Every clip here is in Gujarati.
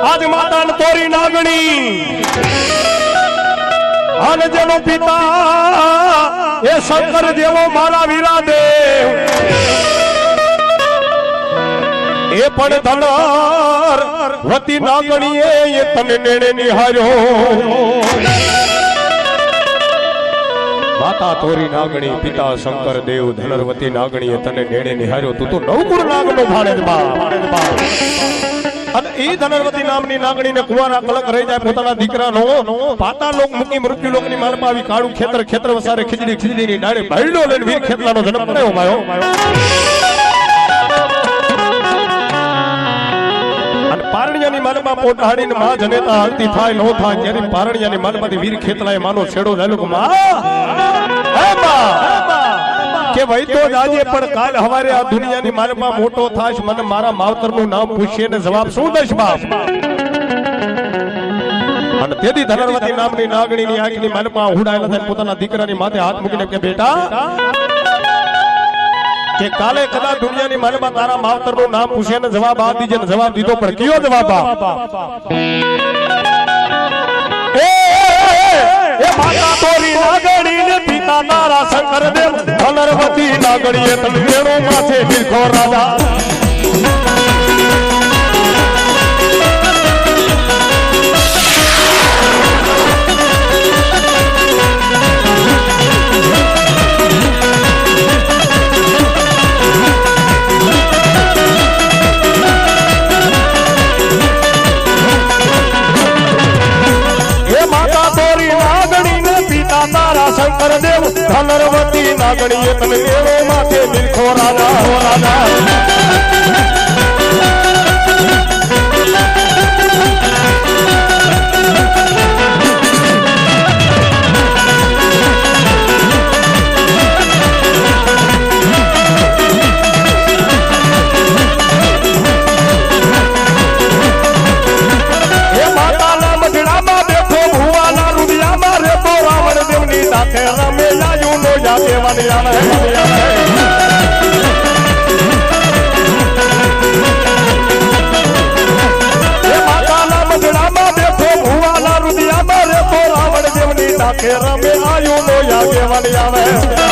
આજ માતા તોરી નાગણી અને જેનો પિતા એ શંકર જેવો મારા વીરા દેવ એ પણ ધનર વતી નાગણીએ એ તને નેણે નિહાર્યો માતા તોરી નાગણી પિતા શંકર દેવ ધનરવતી નાગણીએ તને નેણે નિહાર્યો તું તો નવકુળ નાગનો ભાણેજ બા અને એ ધનરવતી નામની નાગણીને કુંવારા કલક રહી જાય પોતાના દીકરાનો પાતા લોક મૂકી મૃત્યુ લોકની માલમાં આવી કાળું ખેતર વસારે ખીચડીની ડાળે ભાઈડો લઈને વીર ખેતલાનો જન્મ પડ્યો માયો અને પારણિયાની માલમાં પોટાડીને માં જનેતા હાલતી થાય નો થાય ત્યારે પારણિયાની માલમાંથી વીર ખેતલાએ માનો છેડો ઝાલ્યો કે ભાઈ તો આજે પણ કાલ હવારે આ દુનિયાની માલમાં મોટો થાશ મને મારા માવતરનું નામ પૂછીએ ને જવાબ શું દઈશ બાપ અને તેથી ધનરવતી નામની નાગણીની આંખની માલમાં હુડાયેલા થઈને પોતાના દીકરાની માથે હાથ મૂકીને કે બેટા કે કાલે કદાચ દુનિયાની માલમાં તારા માવતરનું નામ પૂછે ને જવાબ આ દીજે ને જવાબ દીધો પણ કયો જવાબ એ માતા તોરી નાગણી ને પિતા તારા શંકર દેવ ધનરવતી નાગણીએ તને વેણો માથે નિર્ખો રાજા શંકર દેવ ધનરવતી નાગણીએ તને વેણો માથે નિર્ખો રાજા રમે આયુ નો યાગેવાની આવે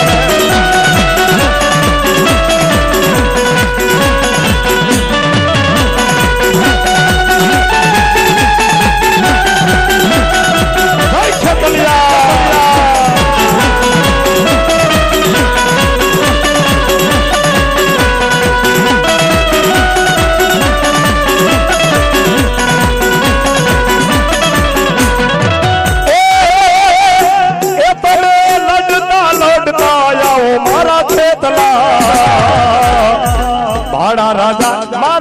રાજા